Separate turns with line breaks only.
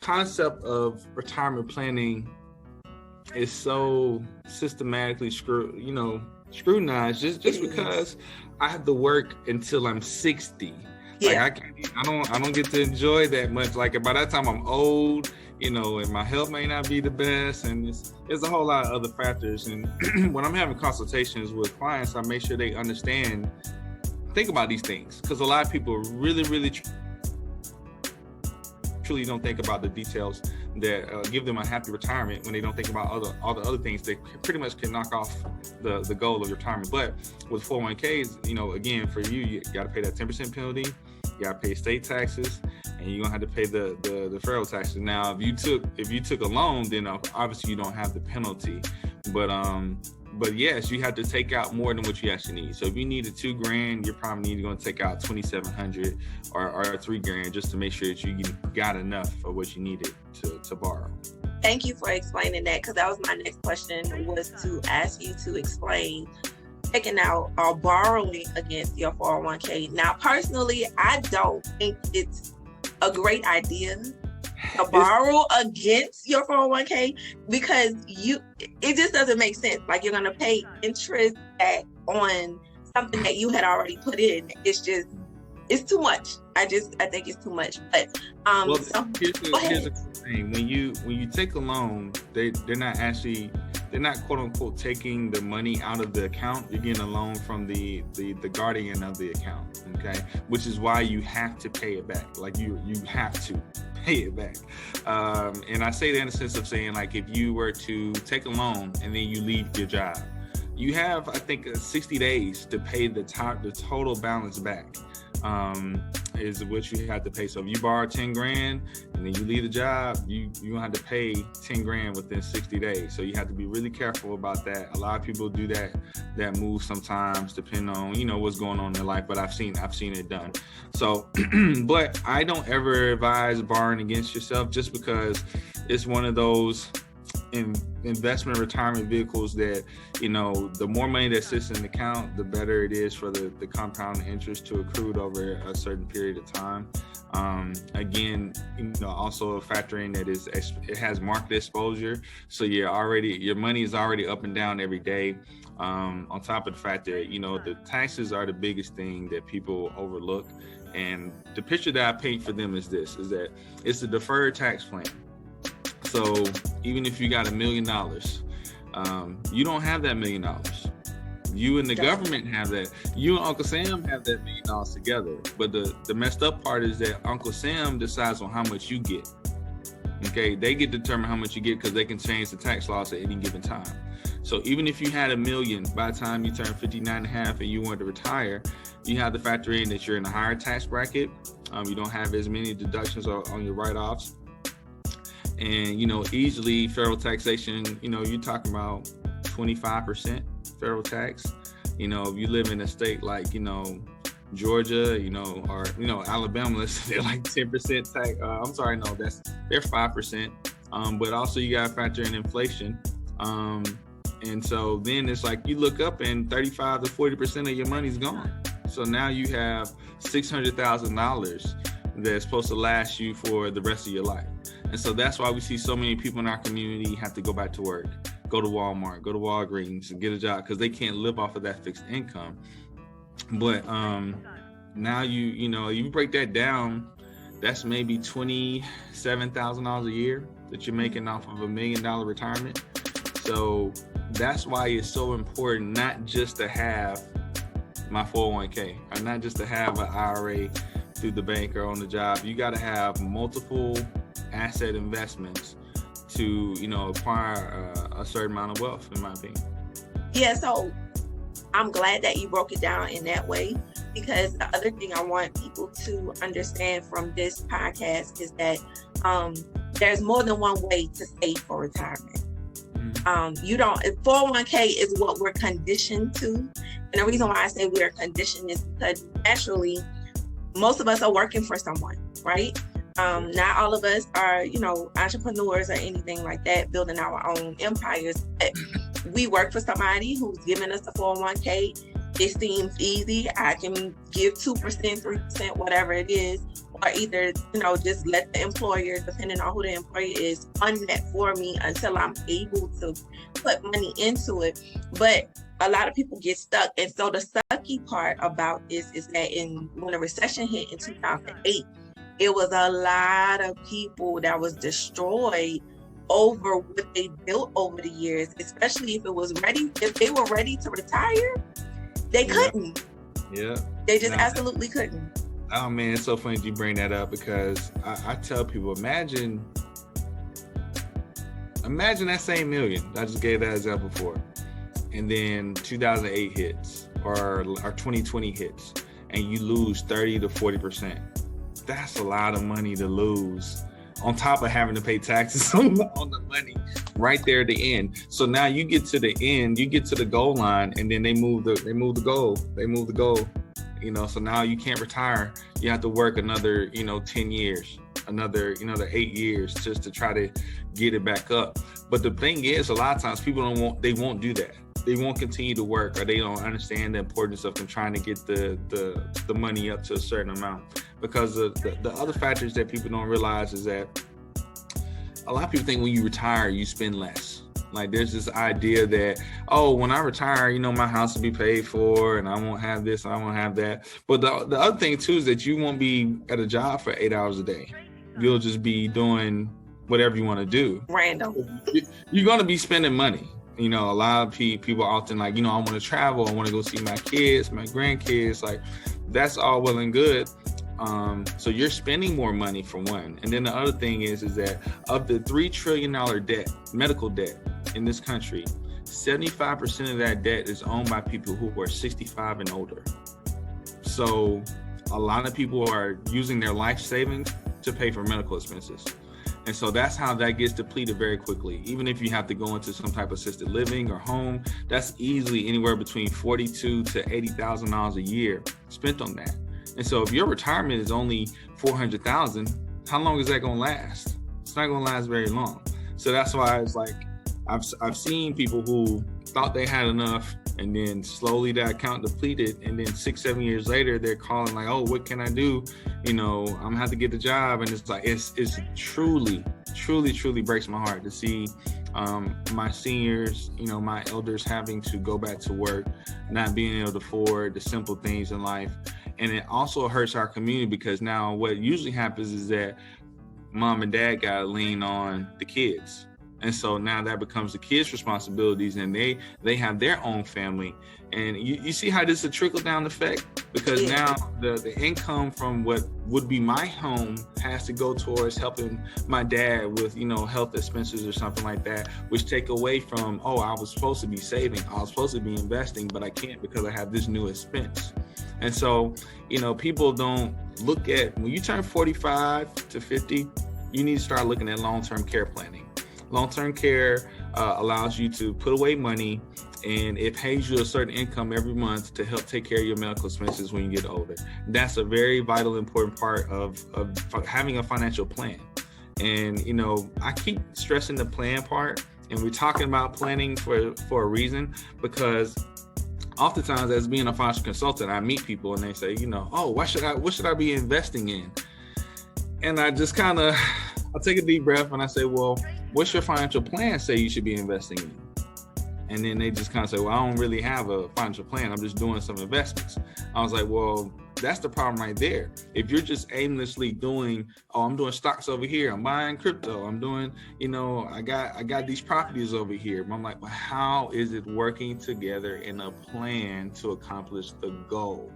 concept of retirement planning is so systematically scrutinized just because I have to work until I'm 60.
Yeah.
Like I don't get to enjoy that much. Like by that time I'm old, and my health may not be the best, and there's a whole lot of other factors. And when I'm having consultations with clients, I make sure they think about these things, because a lot of people really, really truly don't think about the details that give them a happy retirement when they don't think about all the other things that pretty much can knock off the goal of retirement. But with 401ks, again, for you got to pay that 10% penalty, you got to pay state taxes, and you're gonna have to pay the federal taxes. Now, if you took a loan, then obviously you don't have the penalty, but yes, you have to take out more than what you actually need. So if you needed $2,000, you're probably going to take out $2,700 or $3,000 just to make sure that you got enough of what you needed to borrow.
Thank you for explaining that, because that was my next question, was to ask you to explain taking out or borrowing against your 401k. Now, personally, I don't think it's a great idea to borrow against your 401k, because it just doesn't make sense. Like, you're going to pay interest back on something that you had already put in. It's too much. I think it's too much. But
here's the thing: when you take a loan, they're not quote unquote taking the money out of the account. You're getting a loan from the guardian of the account, okay? Which is why you have to pay it back. Like you have to pay it back. And I say that in the sense of saying, like, if you were to take a loan and then you leave your job, you have, I think, 60 days to pay the total balance back. Is what you have to pay. So if you borrow $10,000 and then you leave the job, you gonna have to pay $10,000 within 60 days. So you have to be really careful about that. A lot of people do that move sometimes, depending on what's going on in their life. But I've seen it done. So, but I don't ever advise borrowing against yourself, just because it's one of those investment retirement vehicles that the more money that sits in the account, the better it is for the compound interest to accrue over a certain period of time. Again, also a factor in that is it has market exposure, so your money is already up and down every day. On top of the fact that the taxes are the biggest thing that people overlook, and the picture that I paint for them is that it's a deferred tax plan. So even if you got $1 million, you don't have that $1 million. You and the government have that. You and Uncle Sam have that $1 million together. But the messed up part is that Uncle Sam decides on how much you get. Okay, they get to determine how much you get because they can change the tax laws at any given time. So even if you had $1 million, by the time you turn 59 and a half and you want to retire, you have to factor in that you're in a higher tax bracket. You don't have as many deductions on your write-offs. And, easily federal taxation, you're talking about 25% federal tax. If you live in a state like, Georgia, or, Alabama, they're like 10% tax. They're 5%. But also you got to factor in inflation. And so then it's like you look up and 35 to 40% of your money's gone. So now you have $600,000 that's supposed to last you for the rest of your life. And so that's why we see so many people in our community have to go back to work, go to Walmart, go to Walgreens and get a job because they can't live off of that fixed income. But now you break that down, that's maybe $27,000 a year that you're making off of $1 million retirement. So that's why it's so important not just to have my 401k or not just to have an IRA through the bank or on the job. You got to have multiple asset investments to acquire a certain amount of wealth, in my opinion.
Yeah, so I'm glad that you broke it down in that way, because the other thing I want people to understand from this podcast is that there's more than one way to save for retirement. 401k is what we're conditioned to, and the reason why I say we're conditioned is because naturally most of us are working for someone, right? Not all of us are, entrepreneurs or anything like that, building our own empires. But we work for somebody who's giving us a 401k. It seems easy. I can give 2%, 3%, whatever it is or either, just let the employer, depending on who the employer is, fund that for me until I'm able to put money into it. But a lot of people get stuck. And so the sucky part about this is that when the recession hit in 2008, it was a lot of people that was destroyed over what they built over the years, especially if they were ready to retire, they couldn't.
Yeah.
They just absolutely couldn't.
Oh man, it's so funny you bring that up, because I tell people, imagine that same million. I just gave that example before. And then 2008 hits or 2020 hits and you lose 30 to 40%. That's a lot of money to lose, on top of having to pay taxes on the money right there at the end. So now you get to the end, you get to the goal line, and then they move the goal. So now you can't retire. You have to work another, 10 years, another 8 years just to try to get it back up. But the thing is, a lot of times people won't do that. They won't continue to work, or they don't understand the importance of them trying to get the money up to a certain amount. Because the other factors that people don't realize is that a lot of people think when you retire, you spend less. Like there's this idea that, oh, when I retire, my house will be paid for and I won't have this, and I won't have that. But the other thing too is that you won't be at a job for 8 hours a day. You'll just be doing whatever you want to do.
Random.
You're going to be spending money. A lot of people often like, I want to travel. I want to go see my kids, my grandkids. Like that's all well and good. So you're spending more money for one. And then the other thing is that of the $3 trillion debt, medical debt in this country, 75% of that debt is owned by people who are 65 and older. So a lot of people are using their life savings to pay for medical expenses. And so that's how that gets depleted very quickly. Even if you have to go into some type of assisted living or home, that's easily anywhere between $42,000 to $80,000 a year spent on that. And so if your retirement is only $400,000, how long is that going to last? It's not going to last very long. So that's why it's like, I've seen people who thought they had enough, and then slowly that account depleted, and then 6-7 years later they're calling like, oh, what can I do? I'm gonna have to get the job. And it's like it's truly breaks my heart to see my seniors, my elders having to go back to work, not being able to afford the simple things in life. And it also hurts our community, because now what usually happens is that mom and dad gotta lean on the kids. And so now that becomes the kids' responsibilities, and they have their own family. And you see how this is a trickle-down effect? Because now the income from what would be my home has to go towards helping my dad with, health expenses or something like that, which take away from, oh, I was supposed to be saving, I was supposed to be investing, but I can't because I have this new expense. And so, people don't look at, when you turn 45 to 50, you need to start looking at long-term care planning. Long-term care allows you to put away money, and it pays you a certain income every month to help take care of your medical expenses when you get older. That's a very vital, important part of having a financial plan. And, I keep stressing the plan part, and we're talking about planning for a reason, because oftentimes as being a financial consultant, I meet people and they say, oh, what should I be investing in? And I just I'll take a deep breath and I say, well, what's your financial plan say you should be investing in? And then they just say, well, I don't really have a financial plan. I'm just doing some investments. I was like, well, that's the problem right there. If you're just aimlessly doing, oh, I'm doing stocks over here, I'm buying crypto, I'm doing, I got these properties over here. But I'm like, well, how is it working together in a plan to accomplish the goal?